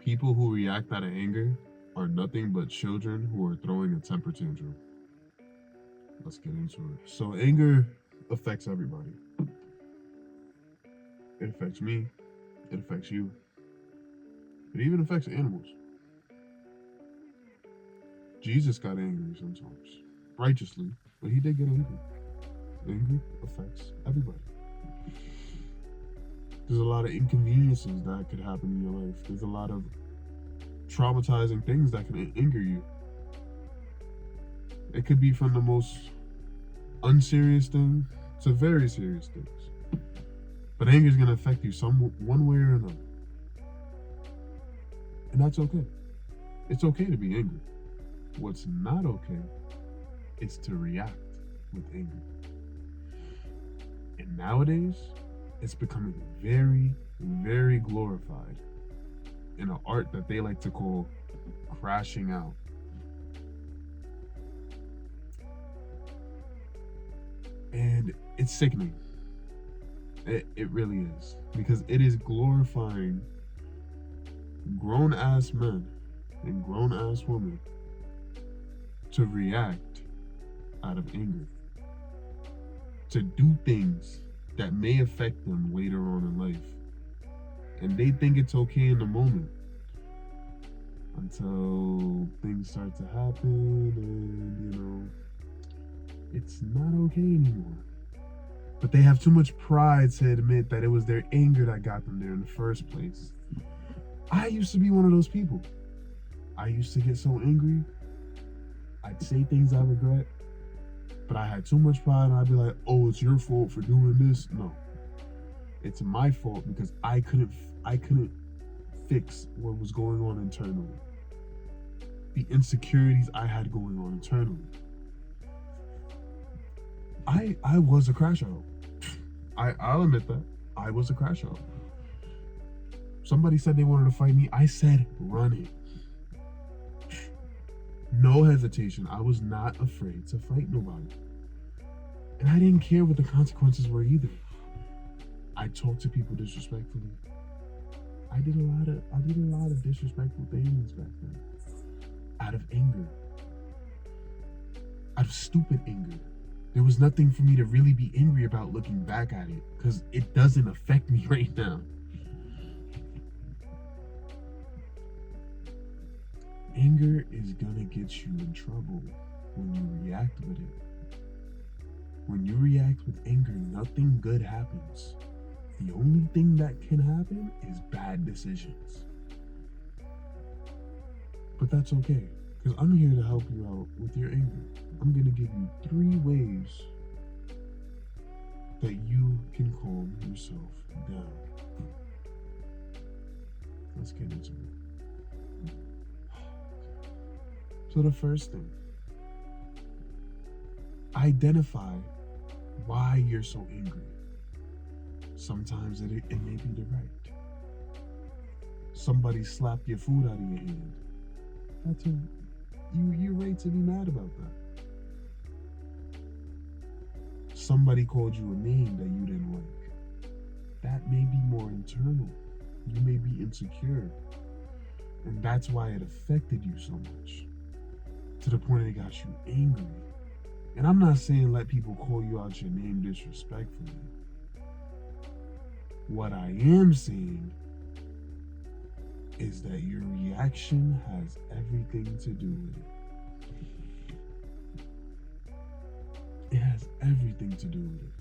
People who react out of anger are nothing but children who are throwing a temper tantrum. Let's get into it. So, anger affects everybody. It affects me, it affects you, it even affects animals. Jesus got angry sometimes, righteously, but he did get angry. Anger affects everybody. There's a lot of inconveniences that could happen in your life. There's a lot of traumatizing things that can anger you. It could be from the most unserious thing to very serious things. But anger is going to affect you one way or another. And that's okay. It's okay to be angry. What's not okay is to react with anger. And nowadays, it's becoming very, very glorified in an art that they like to call crashing out. And it's sickening. It really is. Because it is glorifying grown-ass men and grown-ass women to react out of anger. To do things that may affect them later on in life. And they think it's okay in the moment. Until things start to happen and, it's not okay anymore. But they have too much pride to admit that it was their anger that got them there in the first place. I used to be one of those people. I used to get so angry. I'd say things I regret, but I had too much pride and I'd be like, oh, it's your fault for doing this. No, it's my fault because I couldn't fix what was going on internally. The insecurities I had going on internally. I was a crash out. I'll admit that. I was a crash out. Somebody said they wanted to fight me. I said, run it. No hesitation. I was not afraid to fight nobody. And I didn't care what the consequences were either. I talked to people disrespectfully. I did a lot of disrespectful things back then. Out of anger. Out of stupid anger. There was nothing for me to really be angry about looking back at it, because it doesn't affect me right now. Anger is gonna get you in trouble when you react with it. When you react with anger, nothing good happens. The only thing that can happen is bad decisions. But that's okay, because I'm here to help you out with your anger. I'm going to give you 3 ways that you can calm yourself down. Let's get into it. So the first thing, identify why you're so angry. Sometimes it may be direct. Somebody slapped your food out of your hand. You're right to be mad about that. Somebody called you a name that you didn't like. That may be more internal. You may be insecure. And that's why it affected you so much. To the point it got you angry. And I'm not saying let people call you out your name disrespectfully. What I am saying is that your reaction has everything to do with it. It has everything to do with it.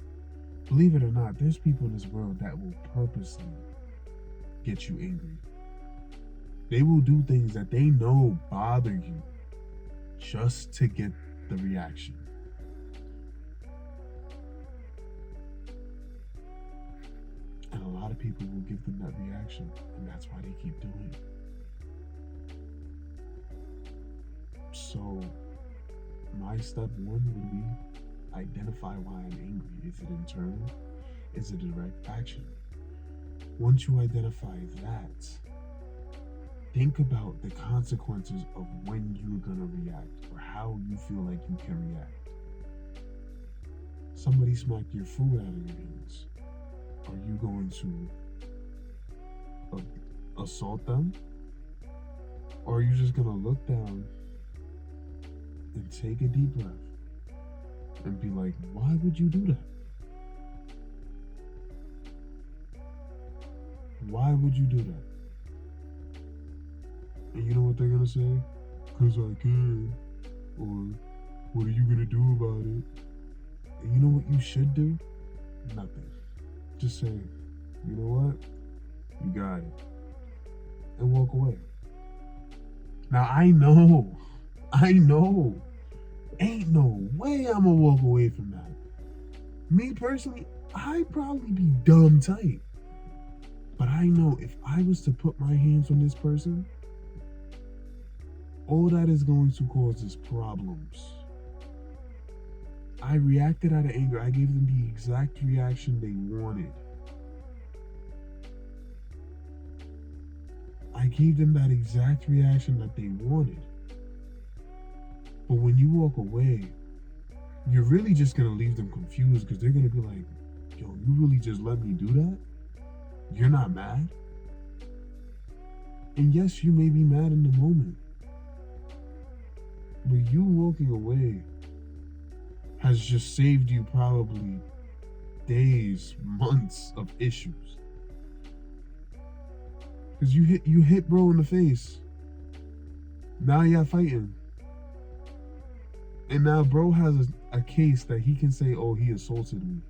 Believe it or not, there's people in this world that will purposely get you angry. They will do things that they know bother you just to get the reaction. And a lot of people will give them that reaction, and that's why they keep doing it. So, my step 1 would be identify why I'm angry. Is it internal? Is it a direct action? Once you identify that, think about the consequences of when you're going to react or how you feel like you can react. Somebody smacked your food out of your hands. Are you going to assault them? Or are you just gonna look down and take a deep breath and be like, why would you do that? Why would you do that? And you know what they're gonna say? 'Cause I can. Or, what are you gonna do about it? And you know what you should do? Nothing. Just say, you know what? You got it. And walk away. Now I know. Ain't no way I'ma walk away from that. Me personally, I'd probably be dumb tight. But I know if I was to put my hands on this person, all that is going to cause is problems. I reacted out of anger. I gave them the exact reaction they wanted. I gave them that exact reaction that they wanted. But when you walk away, you're really just going to leave them confused because they're going to be like, yo, you really just let me do that? You're not mad? And yes, you may be mad in the moment. But you walking away has just saved you probably days, months of issues. Because you hit bro in the face. Now y'all fighting. And now bro has a case that he can say, oh, he assaulted me.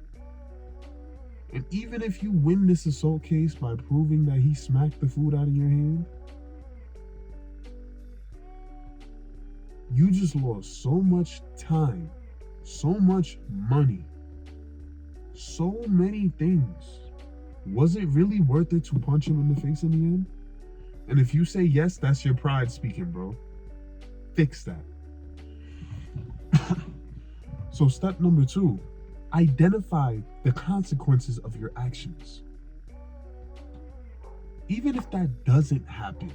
And even if you win this assault case by proving that he smacked the food out of your hand, you just lost so much time, so much money, so many things. Was it really worth it to punch him in the face in the end? And if you say yes, that's your pride speaking, bro. Fix that. So step number 2, identify the consequences of your actions. Even if that doesn't happen,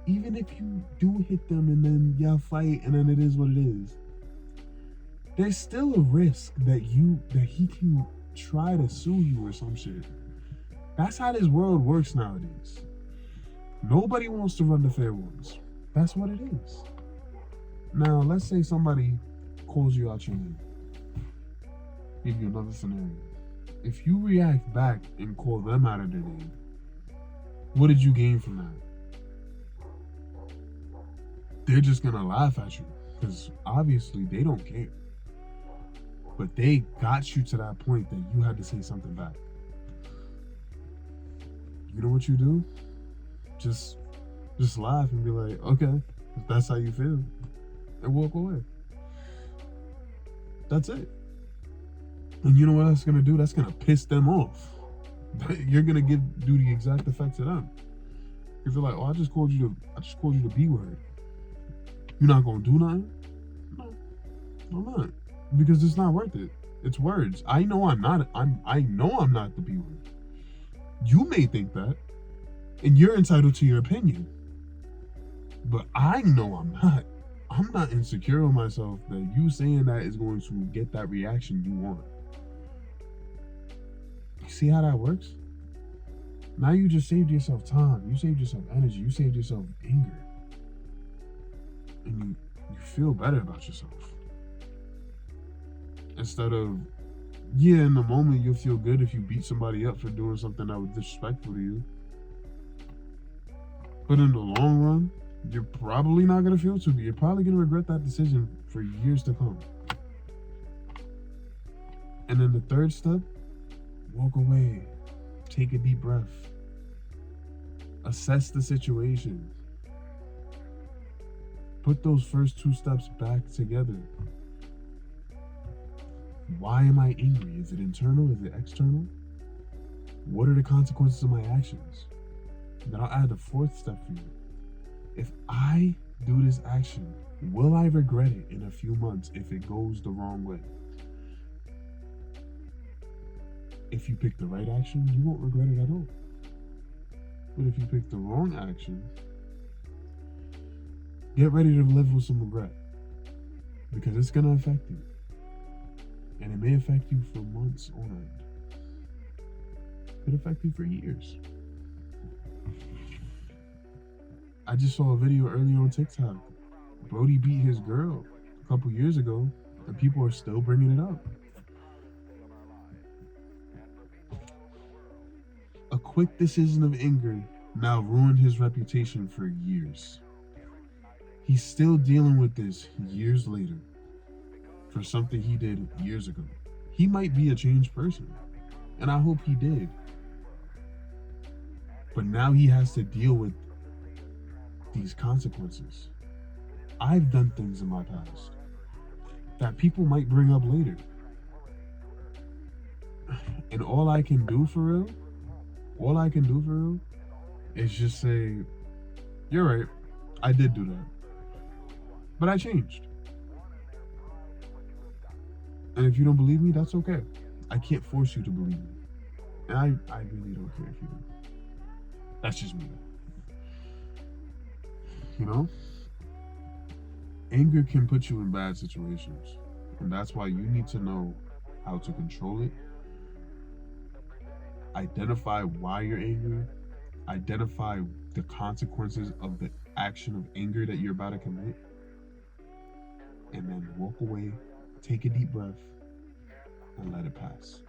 even if you do hit them and then y'all fight and then it is what it is, there's still a risk that he can try to sue you or some shit. That's how this world works nowadays. Nobody wants to run the fair ones. That's what it is. Now, let's say somebody calls you out your name. Give you another scenario. If you react back and call them out of their name, what did you gain from that? They're just gonna laugh at you because obviously they don't care. But they got you to that point that you had to say something back. You know what you do? Just laugh and be like, okay, if that's how you feel, and walk away. That's it. And you know what that's gonna do? That's gonna piss them off. You're gonna do the exact effect to them. If you're like, oh, I just called you the B word. You're not gonna do nothing? No, I'm not. Because it's not worth it. It's words. I know I'm not the B word. You may think that, and you're entitled to your opinion. But I know I'm not. I'm not insecure on myself that you saying that is going to get that reaction you want. You see how that works? Now you just saved yourself time. You saved yourself energy. You saved yourself anger. And you feel better about yourself. Instead of, yeah, in the moment you'll feel good if you beat somebody up for doing something that was disrespectful to you. But in the long run, you're probably not going to feel too good. You're probably going to regret that decision for years to come. And then the third step, walk away. Take a deep breath. Assess the situation. Put those first 2 steps back together. Why am I angry? Is it internal? Is it external? What are the consequences of my actions? Then I'll add the 4th step for you. If I do this action, will I regret it in a few months if it goes the wrong way? If you pick the right action, you won't regret it at all. But if you pick the wrong action, get ready to live with some regret. Because it's going to affect you. And it may affect you for months on end. It could affect you for years. I just saw a video earlier on TikTok. Brody beat his girl a couple years ago, and people are still bringing it up. A quick decision of anger now ruined his reputation for years. He's still dealing with this years later for something he did years ago. He might be a changed person, and I hope he did. But now he has to deal with these consequences. I've done things in my past that people might bring up later. And all I can do for real, is just say, you're right, I did do that. But I changed. And if you don't believe me, that's okay. I can't force you to believe me. And I really don't care if you do. That's just me. You know? Anger can put you in bad situations. And that's why you need to know how to control it. Identify why you're angry. Identify the consequences of the action of anger that you're about to commit. And then walk away, take a deep breath, and let it pass.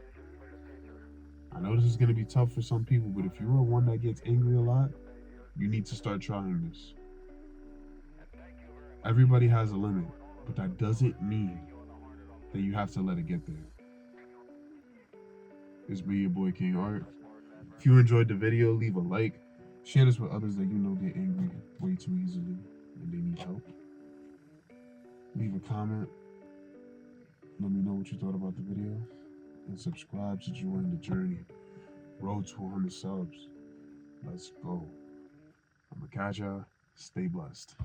I know this is going to be tough for some people, but if you're one that gets angry a lot, you need to start trying this. Everybody has a limit, but that doesn't mean that you have to let it get there. It's me, your boy King Art. If you enjoyed the video, leave a like. Share this with others that you know get angry way too easily and they need help. Leave a comment. Let me know what you thought about the video. And subscribe to join the journey. Road to 100 subs. Let's go. I'm a catch y'all. Stay blessed.